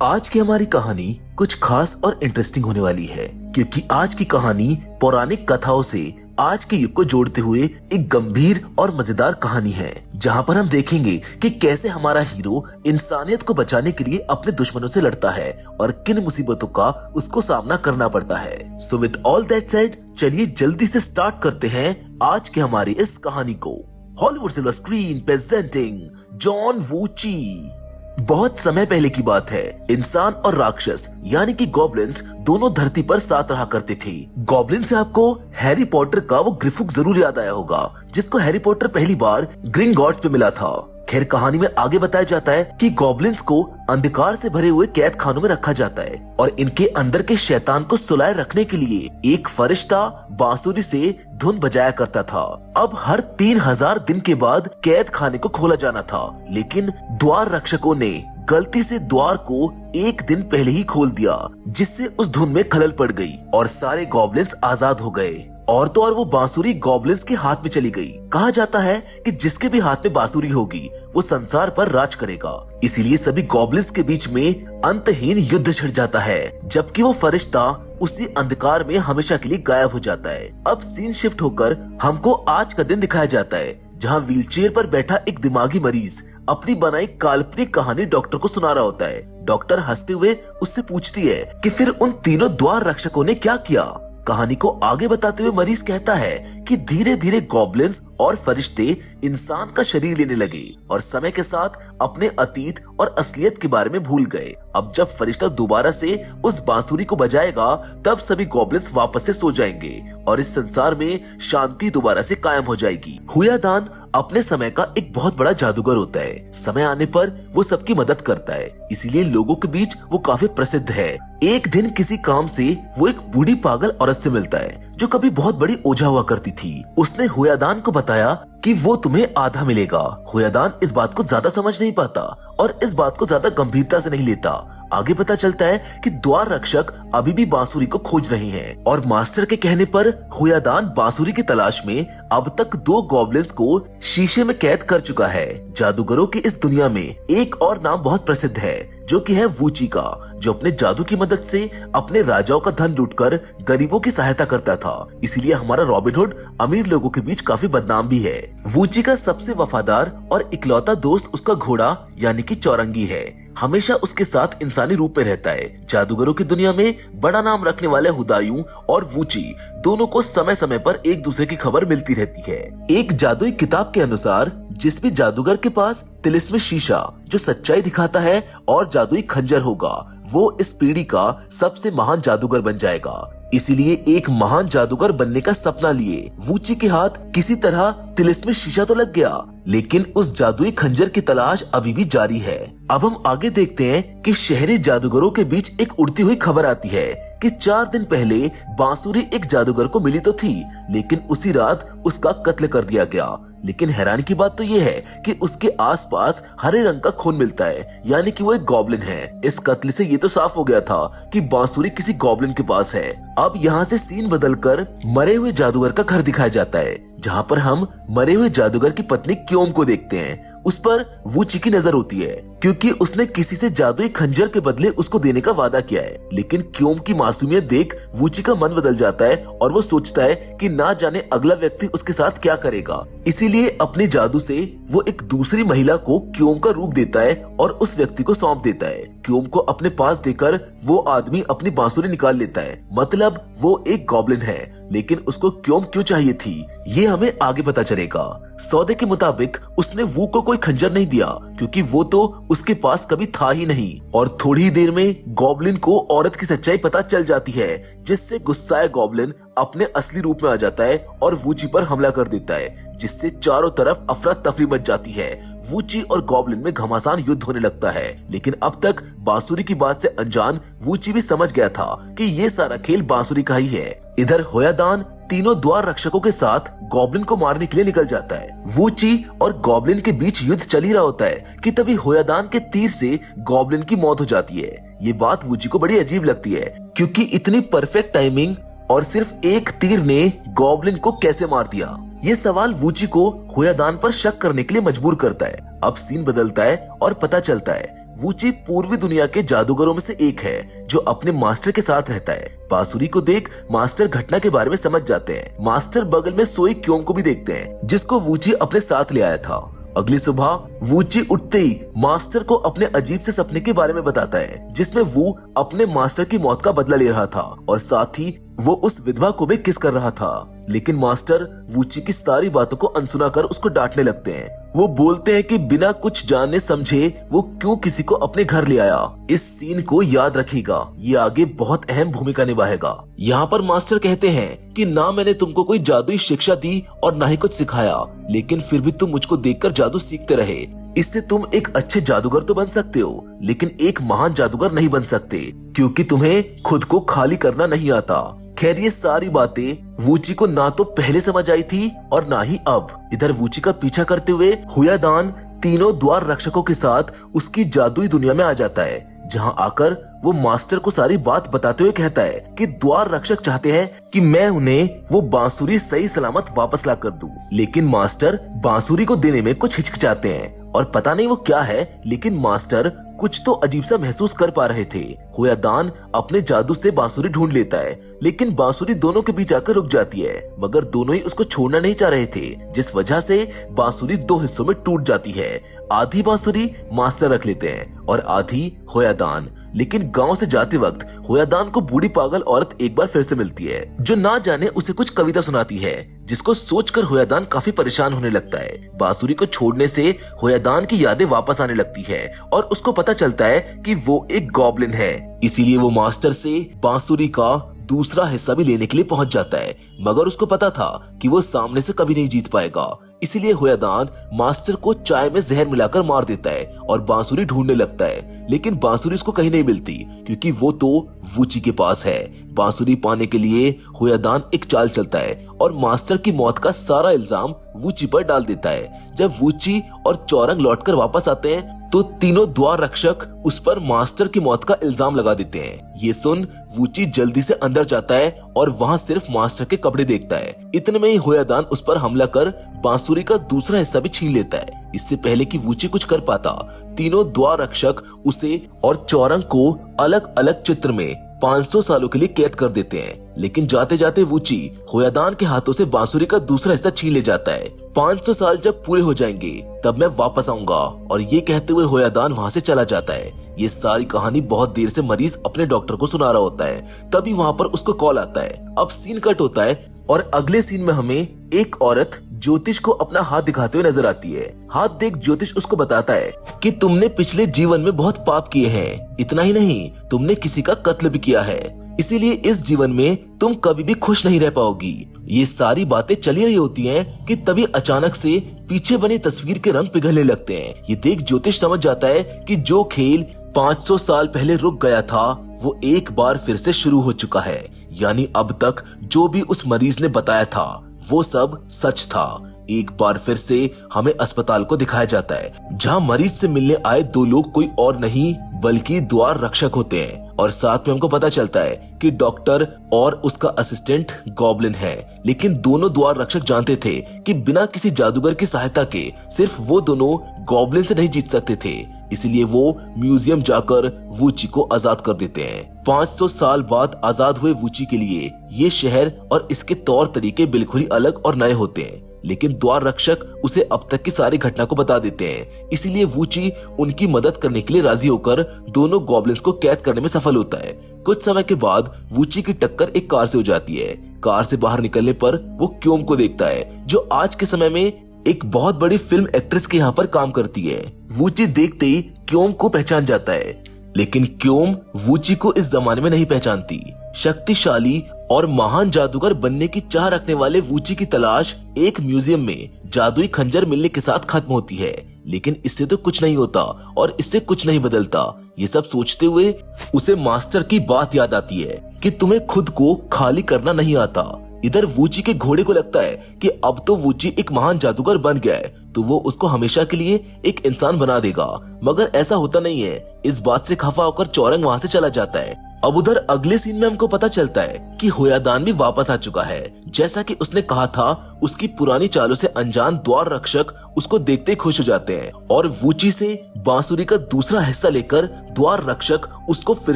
आज की हमारी कहानी कुछ खास और इंटरेस्टिंग होने वाली है, क्योंकि आज की कहानी पौराणिक कथाओं से आज के युग को जोड़ते हुए एक गंभीर और मजेदार कहानी है, जहां पर हम देखेंगे कि कैसे हमारा हीरो इंसानियत को बचाने के लिए अपने दुश्मनों से लड़ता है और किन मुसीबतों का उसको सामना करना पड़ता है। So with all that said, चलिए जल्दी से स्टार्ट करते हैं आज के हमारी इस कहानी को। Hollywood silver screen presenting John वूची। बहुत समय पहले की बात है, इंसान और राक्षस यानी कि गॉब्लिन्स दोनों धरती पर साथ रहा करते थे। गॉब्लिन से आपको हैरी पॉटर का वो ग्रिफुक जरूर याद आया होगा, जिसको हैरी पॉटर पहली बार ग्रिंगॉट्स पे मिला था। खैर, कहानी में आगे बताया जाता है कि गॉब्लिन्स को अंधकार से भरे हुए कैद खानों में रखा जाता है और इनके अंदर के शैतान को सुलाए रखने के लिए एक फरिश्ता बांसुरी से धुन बजाया करता था। अब हर 3000 दिन के बाद कैद खाने को खोला जाना था, लेकिन द्वार रक्षकों ने गलती से द्वार को एक दिन पहले ही खोल दिया, जिससे उस धुन में खलल पड़ गई और सारे गॉब्लिन्स आजाद हो गए। और तो और वो बांसुरी गॉब्लिन्स के हाथ में चली गई। कहा जाता है कि जिसके भी हाथ में बांसुरी होगी वो संसार पर राज करेगा। इसीलिए सभी गॉब्लिन्स के बीच में अंतहीन युद्ध छिड़ जाता है, जबकि वो फरिश्ता उसी अंधकार में हमेशा के लिए गायब हो जाता है। अब सीन शिफ्ट होकर हमको आज का दिन दिखाया जाता है, जहाँ व्हीलचेयर पर बैठा एक दिमागी मरीज अपनी बनाई काल्पनिक कहानी डॉक्टर को सुना रहा होता है। डॉक्टर हंसते हुए उससे पूछती है कि फिर उन तीनों द्वार रक्षकों ने क्या किया। कहानी को आगे बताते हुए मरीज कहता है कि धीरे धीरे गॉब्लिन्स और फरिश्ते इंसान का शरीर लेने लगे और समय के साथ अपने अतीत और असलियत के बारे में भूल गए। अब जब फरिश्ता दोबारा से उस बांसुरी को बजाएगा, तब सभी गॉब्लिन्स वापस से सो जाएंगे और इस संसार में शांति दोबारा से कायम हो जाएगी। हुयादान अपने समय का एक बहुत बड़ा जादूगर होता है। समय आने पर वो सबकी मदद करता है, इसीलिए लोगों के बीच वो काफी प्रसिद्ध है। एक दिन किसी काम से वो एक बूढ़ी पागल औरत से मिलता है, जो कभी बहुत बड़ी ओझा हुआ करती थी। उसने हुयादान को बताया कि वो तुम्हें आधा मिलेगा। हुयादान इस बात को ज्यादा समझ नहीं पाता और इस बात को ज्यादा गंभीरता से नहीं लेता। आगे पता चलता है कि द्वार रक्षक अभी भी बांसुरी को खोज रहे हैं और मास्टर के कहने पर हुयादान बांसुरी की तलाश में अब तक 2 गॉब्लिन्स को शीशे में कैद कर चुका है। जादूगरों की इस दुनिया में एक और नाम बहुत प्रसिद्ध है, जो कि है वूची का, जो अपने जादू की मदद से अपने राजाओं का धन लूटकर गरीबों की सहायता करता था। इसीलिए हमारा रॉबिन हुड अमीर लोगों के बीच काफी बदनाम भी है। वूची का सबसे वफादार और इकलौता दोस्त उसका घोड़ा यानी कि चौरंगी है। हमेशा उसके साथ इंसानी रूप में रहता है। जादूगरों की दुनिया में बड़ा नाम रखने वाले हुदायूं और वूची दोनों को समय समय पर एक दूसरे की खबर मिलती रहती है। एक जादुई किताब के अनुसार जिस भी जादूगर के पास तिलिस्मी शीशा जो सच्चाई दिखाता है और जादुई खंजर होगा, वो इस पीढ़ी का सबसे महान जादूगर बन जाएगा। इसीलिए एक महान जादूगर बनने का सपना लिए वूची के हाथ किसी तरह तिलिस्मी शीशा तो लग गया, लेकिन उस जादुई खंजर की तलाश अभी भी जारी है। अब हम आगे देखते हैं कि शहरी जादूगरों के बीच एक उड़ती हुई खबर आती है कि 4 दिन पहले बांसुरी एक जादूगर को मिली तो थी, लेकिन उसी रात उसका कत्ल कर दिया गया। लेकिन हैरानी की बात तो ये है कि उसके आसपास हरे रंग का खून मिलता है, यानी कि वो एक गॉब्लिन है। इस कत्ल से ये तो साफ हो गया था कि बांसुरी किसी गॉब्लिन के पास है। अब यहाँ से सीन बदलकर मरे हुए जादूगर का घर दिखाया जाता है, जहाँ पर हम मरे हुए जादूगर की पत्नी क्योम को देखते हैं। उस पर वूची की नजर होती है, क्योंकि उसने किसी से जादुई खंजर के बदले उसको देने का वादा किया है। लेकिन क्योम की मासूमियत देख वूची का मन बदल जाता है और वो सोचता है कि ना जाने अगला व्यक्ति उसके साथ क्या करेगा। इसीलिए अपने जादू से वो एक दूसरी महिला को क्योम का रूप देता है और उस व्यक्ति को सौंप देता है। क्योम को अपने पास देकर वो आदमी अपनी बांसुरी निकाल लेता है। मतलब वो एक गॉब्लिन है, लेकिन उसको क्योम क्यों चाहिए थी, ये हमें आगे पता चलेगा। सौदे के मुताबिक उसने वू को कोई खंजर नहीं दिया, क्योंकि वो तो उसके पास कभी था ही नहीं। और थोड़ी देर में गॉब्लिन को औरत की सच्चाई पता चल जाती है, जिससे गुस्साए गॉब्लिन अपने असली रूप में आ जाता है और वूची पर हमला कर देता है, जिससे चारों तरफ अफरा तफरी मच जाती है। वूची और गॉब्लिन में घमासान युद्ध होने लगता है, लेकिन अब तक बांसुरी की बात से अनजान वूची भी समझ गया था कि ये सारा खेल बांसुरी का ही है। इधर हुयादान तीनों द्वार रक्षकों के साथ गॉब्लिन को मारने के लिए निकल जाता है। वूची और गॉब्लिन के बीच युद्ध चल ही रहा होता है कि तभी हुयादान के तीर से गॉब्लिन की मौत हो जाती है। ये बात वूची को बड़ी अजीब लगती है, क्योंकि इतनी परफेक्ट टाइमिंग और सिर्फ एक तीर ने गॉब्लिन को कैसे मार दिया। ये सवाल वूची को हुयादान पर शक करने के लिए मजबूर करता है। अब सीन बदलता है और पता चलता है वूची पूर्वी दुनिया के जादूगरों में से एक है जो अपने मास्टर के साथ रहता है। बांसुरी को देख मास्टर घटना के बारे में समझ जाते हैं। मास्टर बगल में सोई क्योम को भी देखते हैं जिसको वूची अपने साथ ले आया था। अगली सुबह वूची उठते ही मास्टर को अपने अजीब से सपने के बारे में बताता है जिसमें वो अपने मास्टर की मौत का बदला ले रहा था और साथ ही वो उस विधवा को भी किस कर रहा था। लेकिन मास्टर वूची की सारी बातों को अनसुना कर उसको डांटने लगते हैं। वो बोलते हैं कि बिना कुछ जाने समझे वो क्यों किसी को अपने घर ले आया। इस सीन को याद रखिएगा, ये आगे बहुत अहम भूमिका निभाएगा। यहाँ पर मास्टर कहते हैं कि ना मैंने तुमको कोई जादुई शिक्षा दी और ना ही कुछ सिखाया, लेकिन फिर भी तुम मुझको देखकर जादू सीखते रहे। इससे तुम एक अच्छे जादूगर तो बन सकते हो, लेकिन एक महान जादूगर नहीं बन सकते क्योंकि तुम्हें खुद को खाली करना नहीं आता। खैर ये सारी बातें वूची को ना तो पहले समझ आई थी और ना ही अब। इधर वूची का पीछा करते हुए हुयादान तीनों द्वार रक्षकों के साथ उसकी जादुई दुनिया में आ जाता है, जहां आकर वो मास्टर को सारी बात बताते हुए कहता है कि द्वार रक्षक चाहते हैं कि मैं उन्हें वो बांसुरी सही सलामत वापस ला कर दूं। लेकिन मास्टर बांसुरी को देने में कुछ हिचकिचाते हैं और पता नहीं वो क्या है, लेकिन मास्टर कुछ तो अजीब सा महसूस कर पा रहे थे। हुयादान अपने जादू से बांसुरी ढूंढ लेता है, लेकिन बांसुरी दोनों के बीच आकर रुक जाती है, मगर दोनों ही उसको छोड़ना नहीं चाह रहे थे, जिस वजह से बांसुरी दो हिस्सों में टूट जाती है। आधी बांसुरी मास्टर रख लेते हैं और आधी हुयादान। लेकिन गांव से जाते वक्त हुयादान को बूढ़ी पागल औरत एक बार फिर से मिलती है जो ना जाने उसे कुछ कविता सुनाती है, जिसको सोचकर हुयादान काफी परेशान होने लगता है। बांसुरी को छोड़ने से हुयादान की यादें वापस आने लगती है और उसको पता चलता है कि वो एक गॉब्लिन है। इसीलिए वो मास्टर से बांसुरी का दूसरा हिस्सा भी लेने के लिए पहुंच जाता है, मगर उसको पता था कि वो सामने से कभी नहीं जीत पाएगा। इसीलिए हुयादान मास्टर को चाय में जहर मिलाकर मार देता है और बांसुरी ढूंढने लगता है, लेकिन बांसुरी उसको कहीं नहीं मिलती क्योंकि वो तो वूची के पास है। बांसुरी पाने के लिए हुयादान एक चाल चलता है और मास्टर की मौत का सारा इल्जाम वूची पर डाल देता है। जब वूची और चौरंग लौटकर वापस आते हैं तो तीनों द्वार रक्षक उस पर मास्टर की मौत का इल्जाम लगा देते हैं। ये सुन वूची जल्दी से अंदर जाता है और वहाँ सिर्फ मास्टर के कपड़े देखता है। इतने में ही हुयादान उस पर हमला कर बांसुरी का दूसरा हिस्सा भी छीन लेता है। इससे पहले कि वूची कुछ कर पाता, तीनों द्वार रक्षक उसे और चौरंग को अलग अलग चित्र में 500 सालों के लिए कैद कर देते हैं। लेकिन जाते जाते वूची हुयादान के हाथों से बांसुरी का दूसरा हिस्सा छीन ले जाता है। 500 साल जब पूरे हो जाएंगे तब मैं वापस आऊंगा, और ये कहते हुए हुयादान वहाँ से चला जाता है। ये सारी कहानी बहुत देर से मरीज अपने डॉक्टर को सुना रहा होता है, तभी वहाँ पर उसको कॉल आता है। अब सीन कट होता है और अगले सीन में हमें एक औरत ज्योतिष को अपना हाथ दिखाते हुए नजर आती है। हाथ देख ज्योतिष उसको बताता है कि तुमने पिछले जीवन में बहुत पाप किए हैं। इतना ही नहीं, तुमने किसी का कत्ल भी किया है, इसीलिए इस जीवन में तुम कभी भी खुश नहीं रह पाओगी। ये सारी बातें चली रही होती हैं कि तभी अचानक से पीछे बनी तस्वीर के रंग पिघलने लगते हैं। ये देख ज्योतिष समझ जाता है कि जो खेल 500 साल पहले रुक गया था वो एक बार फिर से शुरू हो चुका है। यानी अब तक जो भी उस मरीज ने बताया था वो सब सच था। एक बार फिर से हमें अस्पताल को दिखाया जाता है, जहां मरीज से मिलने आए दो लोग कोई और नहीं बल्कि द्वार रक्षक होते हैं, और साथ में हमको पता चलता है कि डॉक्टर और उसका असिस्टेंट गॉब्लिन है। लेकिन दोनों द्वार रक्षक जानते थे कि बिना किसी जादूगर की सहायता के सिर्फ वो दोनों गॉब्लिन से नहीं जीत सकते थे। इसलिए वो म्यूजियम जाकर वूची को आजाद कर देते हैं। 500 साल बाद आजाद हुए वूची के लिए ये शहर और इसके तौर तरीके बिल्कुल ही अलग और नए होते हैं, लेकिन द्वार रक्षक उसे अब तक की सारी घटना को बता देते हैं। इसीलिए वूची उनकी मदद करने के लिए राजी होकर दोनों गॉब्लिन्स को कैद करने में सफल होता है। कुछ समय के बाद वूची की टक्कर एक कार से हो जाती है। कार से बाहर निकलने पर वो क्योम को देखता है, जो आज के समय में एक बहुत बड़ी फिल्म एक्ट्रेस के यहाँ पर काम करती है। वूची देखते ही क्योम को पहचान जाता है, लेकिन क्योम वूची को इस जमाने में नहीं पहचानती। शक्तिशाली और महान जादूगर बनने की चाह रखने वाले वूची की तलाश एक म्यूजियम में जादुई खंजर मिलने के साथ खत्म होती है। लेकिन इससे तो कुछ नहीं होता और इससे कुछ नहीं बदलता। ये सब सोचते हुए उसे मास्टर की बात याद आती है कि तुम्हें खुद को खाली करना नहीं आता। इधर वूची के घोड़े को लगता है कि अब तो वूची एक महान जादूगर बन गया है, तो वो उसको हमेशा के लिए एक इंसान बना देगा, मगर ऐसा होता नहीं है। इस बात से खफा होकर चौरंग वहाँ से चला जाता है अब उधर अगले सीन में हमको पता चलता है कि होयादान भी वापस आ चुका है। जैसा कि उसने कहा था, उसकी पुरानी चालों से अनजान द्वार रक्षक उसको देखते ही खुश हो जाते हैं और वूची से बांसुरी का दूसरा हिस्सा लेकर द्वार रक्षक उसको फिर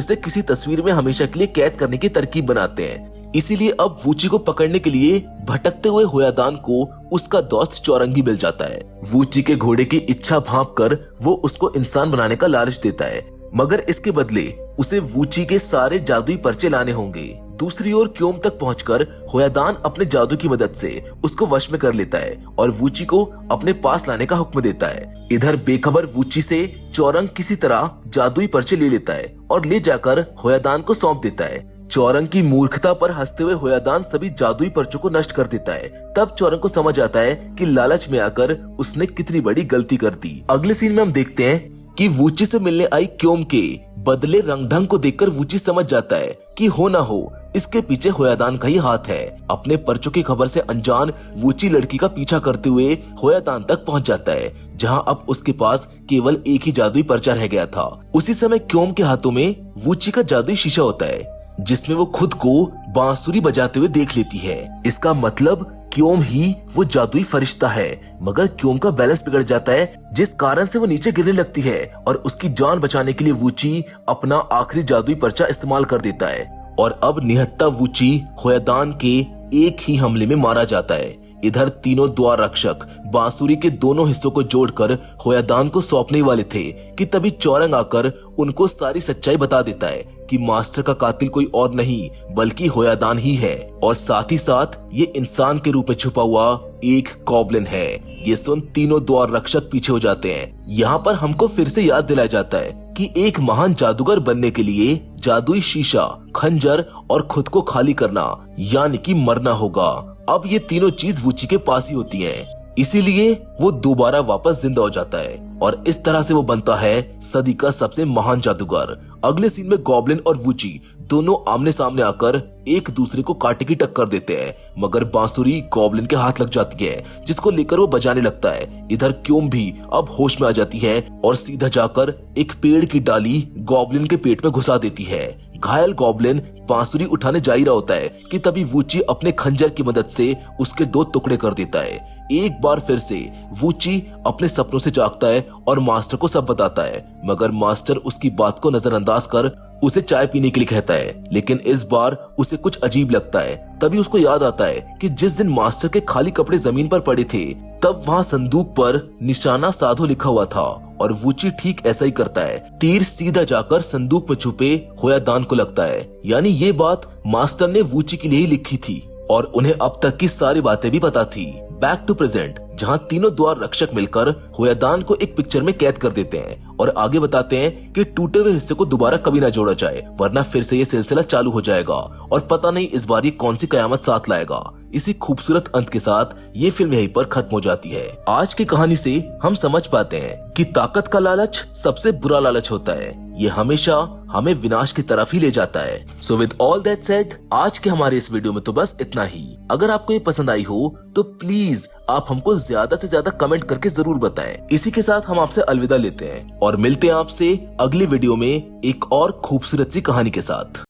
से किसी तस्वीर में हमेशा के लिए कैद करने की तरकीब बनाते हैं। इसीलिए अब वूची को पकड़ने के लिए भटकते हुए होयादान को उसका दोस्त चौरंगी मिल जाता है। वूची के घोड़े की इच्छा भांप कर वो उसको इंसान बनाने का लालच देता है, मगर इसके बदले उसे वूची के सारे जादुई पर्चे लाने होंगे। दूसरी ओर क्योम तक पहुंचकर होयादान अपने जादू की मदद से उसको वश में कर लेता है और वूची को अपने पास लाने का हुक्म देता है। इधर बेखबर वूची से चौरंग किसी तरह जादुई पर्चे ले लेता है और ले जाकर होयादान को सौंप देता है। चौरंग की मूर्खता पर हंसते हुए होयादान सभी जादुई पर्चों को नष्ट कर देता है। तब चौरंग को समझ आता है कि लालच में आकर उसने कितनी बड़ी गलती कर दी। अगले सीन में हम देखते हैं कि वूची से मिलने आई क्योम के बदले रंग ढंग को देखकर वूची समझ जाता है कि हो ना हो इसके पीछे होयादान का ही हाथ है। अपने पर्चों की खबर से अनजान वूची लड़की का पीछा करते हुए होयादान तक पहुंच जाता है, जहां अब उसके पास केवल एक ही जादुई पर्चा रह गया था। उसी समय क्योम के हाथों में वूची का जादुई शीशा होता है, जिसमें वो खुद को बांसुरी बजाते हुए देख लेती है। इसका मतलब क्योम ही वो जादुई फरिश्ता है, मगर क्योम का बैलेंस बिगड़ जाता है, जिस कारण से वो नीचे गिरने लगती है और उसकी जान बचाने के लिए वूची अपना आखिरी जादुई पर्चा इस्तेमाल कर देता है और अब निहत्था वूची होयादान के एक ही हमले में मारा जाता है। इधर तीनों द्वार रक्षक बांसुरी के दोनों हिस्सों को जोड़कर होयादान को सौंपने वाले थे कि तभी चौरंग आकर उनको सारी सच्चाई बता देता है कि मास्टर का कातिल कोई और नहीं बल्कि होयादान ही है और साथ ही साथ ये इंसान के रूप में छुपा हुआ एक गॉब्लिन है। ये सुन तीनों द्वार रक्षक पीछे हो जाते हैं। यहाँ पर हमको फिर से याद दिलाया जाता है कि एक महान जादूगर बनने के लिए जादुई शीशा, खंजर और खुद को खाली करना यानी कि मरना होगा। अब ये तीनों चीज वूची के पास ही होती है, इसीलिए वो दोबारा वापस जिंदा हो जाता है और इस तरह से वो बनता है सदी का सबसे महान जादूगर। अगले सीन में गॉब्लिन और वूची दोनों आमने सामने आकर एक दूसरे को कांटे की टक्कर देते हैं, मगर बांसुरी गॉब्लिन के हाथ लग जाती है, जिसको लेकर वो बजाने लगता है। इधर क्योम भी अब होश में आ जाती है और सीधा जाकर एक पेड़ की डाली गॉब्लिन के पेट में घुसा देती है। घायल गॉब्लिन बांसुरी उठाने जा ही रहा होता है कि तभी वूची अपने खंजर की मदद से उसके दो टुकड़े कर देता है। एक बार फिर से वूची अपने सपनों से जागता है और मास्टर को सब बताता है, मगर मास्टर उसकी बात को नजरअंदाज कर उसे चाय पीने के लिए कहता है, लेकिन इस बार उसे कुछ अजीब लगता है। तभी उसको याद आता है कि जिस दिन मास्टर के खाली कपड़े जमीन पर पड़े थे, तब वहाँ संदूक पर निशाना साधो लिखा हुआ था और वूची ठीक ऐसा ही करता है। तीर सीधा जाकर संदूक में छुपे होयादान को लगता है, यानी ये बात मास्टर ने वूची के लिए ही लिखी थी और उन्हें अब तक की सारी बातें भी पता थी। बैक टू प्रेजेंट, जहां तीनों द्वार रक्षक मिलकर होयादान को एक पिक्चर में कैद कर देते हैं और आगे बताते हैं कि टूटे हुए हिस्से को दोबारा कभी ना जोड़ा जाए, वरना फिर से ये सिलसिला चालू हो जाएगा और पता नहीं इस बार ये कौन सी कयामत साथ लाएगा। इसी खूबसूरत अंत के साथ ये फिल्म यहीं पर खत्म हो जाती है। आज की कहानी से हम समझ पाते हैं कि ताकत का लालच सबसे बुरा लालच होता है, ये हमेशा हमें विनाश की तरफ ही ले जाता है। So with all that said, आज के हमारे इस वीडियो में तो बस इतना ही। अगर आपको ये पसंद आई हो तो प्लीज आप हमको ज्यादा से ज्यादा कमेंट करके जरूर बताएं। इसी के साथ हम आपसे अलविदा लेते हैं और मिलते हैं आपसे अगली वीडियो में एक और खूबसूरत सी कहानी के साथ।